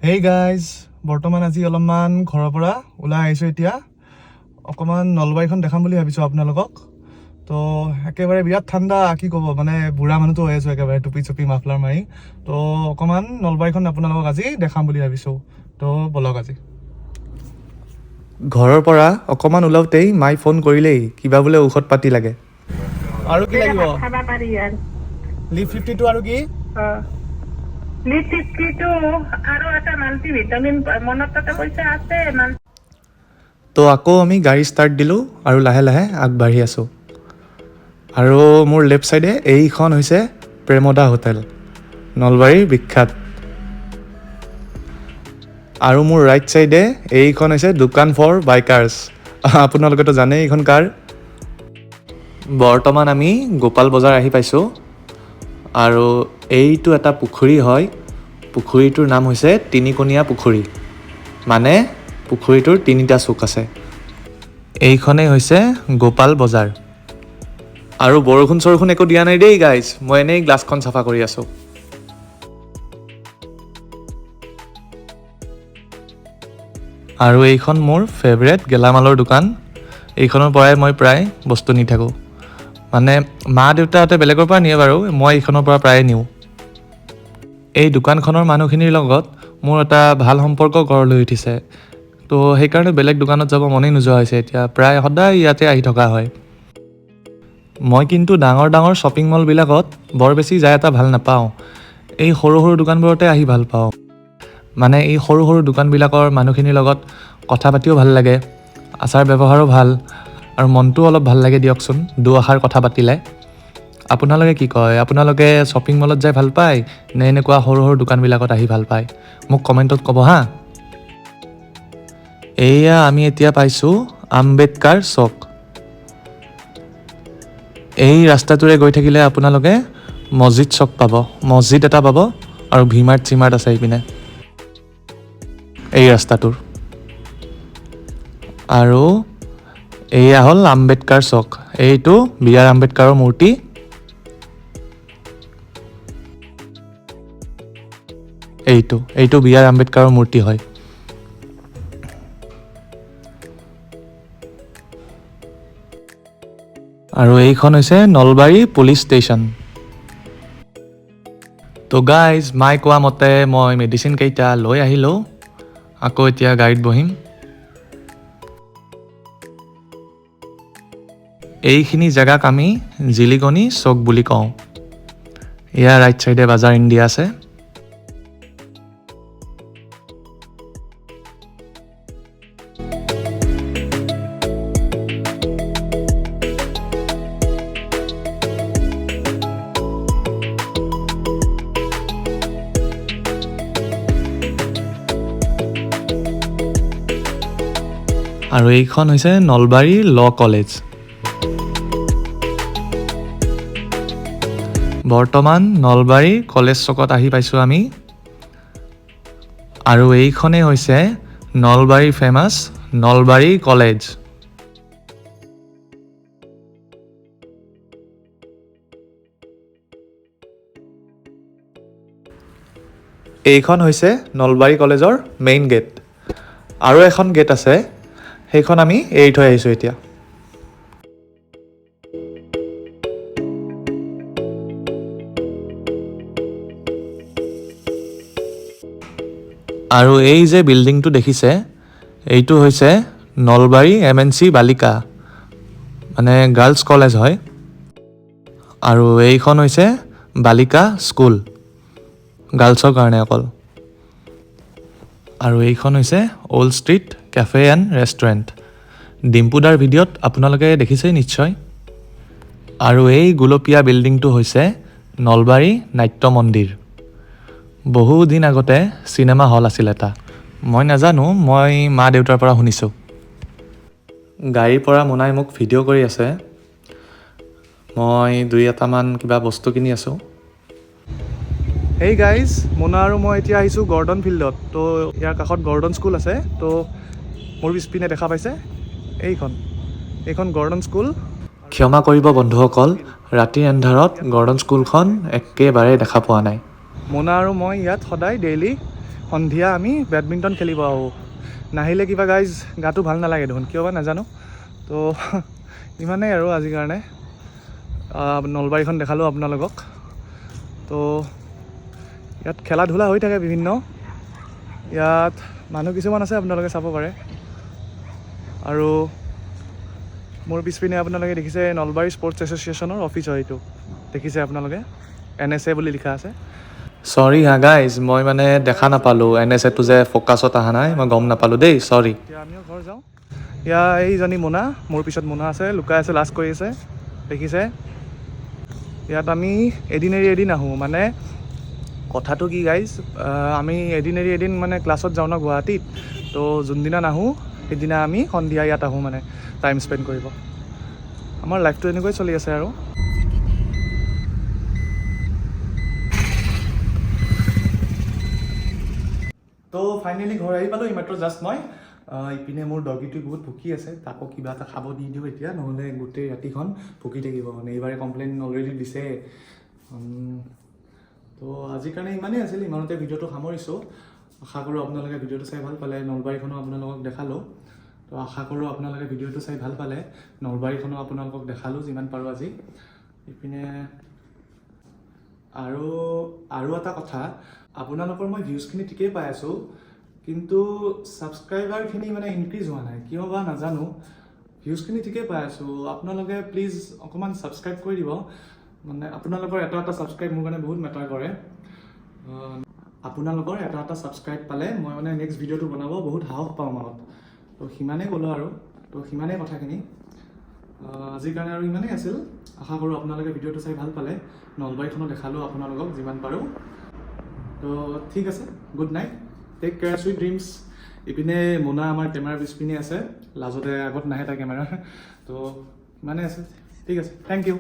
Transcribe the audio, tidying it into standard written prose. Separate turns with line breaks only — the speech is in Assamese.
Hey guys, বৰ্তমান আজি অলপমান ঘৰৰ পৰা ওলাই আহিছো এতিয়া অকমান নলবাৰীখন দেখাম বুলি ভাবিছো আপোনালোকক তো একেবাৰে বিৰাট ঠাণ্ডা কি ক'ব মানে বুঢ়া মানুহটো হৈ আছো একেবাৰে টুপি চুপি মাফলাৰ মাৰি তো অকমান নলবাৰীখন আপোনালোকক আজি দেখাম বুলি ভাবিছো তো বলক আজি ঘৰৰ পৰা অকমান ওলাওতেই মাই ফোন কৰিলেই কিবা বোলে ঔষধ পাতি লাগে আৰু কি লাগিব
খাবা পাৰি আৰু
লিভ 52 আৰু কি
লিটিটো আৰু এটা মাল্টি ভিটামিন মনত তাতে পইচা আছে
তো আকৌ আমি গাড়ী ষ্টাৰ্ট দিলোঁ আৰু লাহে লাহে আগবাঢ়ি আছোঁ আৰু মোৰ লেফ্ট ছাইডে এইখন হৈছে প্ৰেমদা হোটেল নলবাৰীৰ বিখ্যাত আৰু মোৰ ৰাইট ছাইডে এইখন হৈছে দোকান ফৰ বাইকাৰ্ছ আপোনালোকেতো জানেই এইখন কাৰ বৰ্তমান আমি গোপাল বজাৰ আহি পাইছোঁ আৰু এইটো এটা পুখুৰী হয় পুখুৰীটোৰ নাম হৈছে তিনিকণীয়া পুখুৰী মানে পুখুৰীটোৰ তিনিটা চুক আছে এইখনেই হৈছে গোপাল বজাৰ আৰু বৰষুণ চৰষুণ একো দিয়া নাই দেই গাইজ মই এনেই গ্লাছখন চাফা কৰি আছোঁ আৰু এইখন মোৰ ফেভৰেট গেলামালৰ দোকান এইখনৰ পৰাই মই প্ৰায় বস্তু নি থাকোঁ মানে মা দেউতাহঁতে বেলেগৰ পৰা নিয়ে বাৰু মই এইখনৰ পৰা প্ৰায়ে নিওঁ এই দোকানখনৰ মানুহখিনিৰ লগত মোৰ এটা ভাল সম্পৰ্ক গঢ় লৈ উঠিছে তো সেইকাৰণে বেলেগ দোকানত যাব মনেই নোযোৱা হৈছে এতিয়া প্ৰায় সদায় ইয়াতে আহি থকা হয় মই কিন্তু ডাঙৰ ডাঙৰ শ্বপিং মলবিলাকত বৰ বেছি যায় এটা ভাল নাপাওঁ এই সৰু সৰু দোকানবোৰতে আহি ভাল পাওঁ মানে এই সৰু সৰু দোকানবিলাকৰ মানুহখিনিৰ লগত কথা পাতিও ভাল লাগে আচাৰ ব্যৱহাৰো ভাল আৰু মনটোও অলপ ভাল লাগে দিয়কচোন দুআষাৰ কথা পাতিলে আপোনালোকে কি কয় আপোনালোকে শ্বপিং মলত যাই ভাল পায় নে এনেকুৱা সৰু সৰু দোকানবিলাকত আহি ভাল পায় মোক কমেণ্টত ক'ব হা এয়া আমি এতিয়া পাইছোঁ আম্বেদকাৰ চক এই ৰাস্তাটোৰে গৈ থাকিলে আপোনালোকে মছজিদ চক পাব মছজিদ এটা পাব আৰু ভিমাৰ্ট চিমাৰ্ট আছে এইপিনে এই ৰাস্তাটোৰ আৰু এয়া হ'ল আম্বেদকাৰ চক এইটো বি.আৰ. আম্বেদকাৰৰ মূৰ্তি এইটো বি.আৰ. আম্বেদকাৰৰ মূৰ্তি হয় আৰু এইখন হৈছে নলবাৰী পুলিচ ষ্টেচন তো গাইজ মাই কোৱা মতে মই মেডিচিন কেইটা লৈ আহিলোঁ আকৌ এতিয়া গাড়ীত বহিম এইখিনি জেগাক আমি জিলিকনি চক বুলি কওঁ এয়া ৰাইট চাইডে বাজাৰ ইণ্ডিয়া আছে আৰু এইখন হৈছে নলবাৰী ল কলেজ বৰ্তমান নলবাৰী কলেজ চকত আহি পাইছোঁ আমি আৰু এইখনেই হৈছে নলবাৰী ফেমাছ নলবাৰী কলেজ এইখন হৈছে নলবাৰী কলেজৰ মেইন গেট আৰু এখন গেট আছে সেইখন আমি এৰি থৈ আহিছোঁ এতিয়া আৰু এই যে বিল্ডিংটো দেখিছে এইটো হৈছে নলবাৰী MNC বালিকা মানে গাৰ্লছ কলেজ হয় আৰু এইখন হৈছে বালিকা স্কুল গাৰ্লছৰ কাৰণে অকল আৰু এইখন হৈছে old street cafe and restaurant ডিম্পুদাৰ ভিডিঅ'ত আপোনালোকে দেখিছেই নিশ্চয় আৰু এই গোলপীয়া বিল্ডিংটো হৈছে নলবাৰী নাট্য মন্দিৰ বহুদিন আগতে চিনেমা হল আছিল এটা মই নাজানো মই মা দেউতাৰ পৰা শুনিছোঁ গাড়ীৰ পৰা মোনাই মোক ভিডিঅ' কৰি আছে মই দুই এটামান কিবা বস্তু কিনি আছোঁ হেই গাইজ মোনা আৰু মই এতিয়া আহিছোঁ গৰ্ডন ফিল্ডত তো ইয়াৰ কাষত গৰ্ডন স্কুল আছে তো মোৰ পিছপিনে দেখা পাইছে এইখন গৰ্ডন স্কুল ক্ষমা কৰিব বন্ধুসকল ৰাতিৰ এন্ধাৰত গৰ্ডন স্কুলখন একেবাৰে দেখা পোৱা নাই মোনা আৰু মই ইয়াত সদায় ডেইলি সন্ধিয়া আমি বেডমিণ্টন খেলিব আহোঁ। নাহিলে কিবা গাইজ গাটো ভাল নালাগে দেখোন, কিয় বা নাজানো। তো ইমানেই আৰু আজিৰ কাৰণে। নলবাৰীখন দেখালোঁ আপোনালোকক। তো ইয়াত খেলা ধূলা হৈ থাকে বিভিন্ন। ইয়াত মানুহ কিছুমান আছে, আপোনালোকে চাব পাৰে। আৰু মোৰ পিছপিনে আপোনালোকে দেখিছে নলবাৰী স্পৰ্টছ এছ'চিয়েশ্যনৰ অফিচ হয় এইটো, দেখিছে আপোনালোকে NSA বুলি লিখা আছে। চৰি হা গাইজ, মই মানে দেখা নাপালোঁ NSAটো যে ফ'কাছত অহা নাই, মই গম নাপালোঁ দেই, চৰি। এতিয়া আমিও ঘৰ যাওঁ। ইয়াৰ এইজনী মোনা, মোৰ পিছত মোনা আছে, লুকাই আছে, লাজ কৰি আছে, দেখিছে। ইয়াত আমি এদিন এৰি এদিন আহোঁ। মানে কথাটো কি গাইজ, আমি এদিন এৰি এদিন মানে ক্লাছত যাওঁ ন গুৱাহাটীত। তো যোনদিনা নাহোঁ সেইদিনা আমি সন্ধিয়া ইয়াত আহোঁ, মানে টাইম স্পেণ্ড কৰিব। আমাৰ লাইফটো এনেকৈ চলি আছে আৰু। তো ফাইনেলি ঘৰ আহি পালোঁ এইমাত্ৰ জাষ্ট মই। ইপিনে মোৰ ডগীটো বহুত ভুকি আছে, তাকো কিবা এটা খাব দি দিওঁ এতিয়া, নহ'লে গোটেই ৰাতিখন ভুকি থাকিব। মানে এইবাৰে কমপ্লেইন অলৰেডি দিছে। তো আজিৰ কাৰণে ইমানেই আছিল, ইমানতে ভিডিঅ'টো সামৰিছোঁ। আশা কৰোঁ আপোনালোকে ভিডিঅ'টো চাই ভাল পালে। নলবাৰীখনো আপোনালোকক দেখালোঁ। তো আশা কৰোঁ আপোনালোকে ভিডিঅ'টো চাই ভাল পালে। নলবাৰীখনো আপোনালোকক দেখালোঁ যিমান পাৰোঁ আজি। ইপিনে আৰু এটা কথা, আপোনালোকৰ মই ভিউজখিনি ঠিকেই পাই আছোঁ, কিন্তু ছাবস্ক্ৰাইবাৰখিনি মানে ইনক্ৰিজ হোৱা নাই, কিয় বা নাজানো। ভিউজখিনি ঠিকেই পাই আছোঁ, আপোনালোকে প্লিজ অকণমান ছাবস্ক্ৰাইব কৰি দিব। মানে আপোনালোকৰ এটা ছাবস্ক্ৰাইব মোৰ কাৰণে বহুত মেটাৰ কৰে। আপোনালোকৰ এটা ছাবস্ক্ৰাইব পালে মই মানে নেক্সট ভিডিঅ'টো বনাব বহুত সাহস পাওঁ মনত। তো সিমানেই ক'লোঁ আৰু। তো সিমানেই কথাখিনি। আজিৰ কাৰণে আৰু ইমানেই আছিল। আশা কৰোঁ আপোনালোকে ভিডিঅ'টো চাই ভাল পালে। নলবাৰীখনো দেখালোঁ আপোনালোকক যিমান পাৰোঁ। তো ঠিক আছে, good night, take care, sweet dreams. ইপিনে মোনা আমাৰ কেমেৰাৰ পিছপিনে আছে, লাজতে আগত নাহে তাৰ কেমেৰা। তো ইমানেই আছে, ঠিক আছে, থেংক ইউ।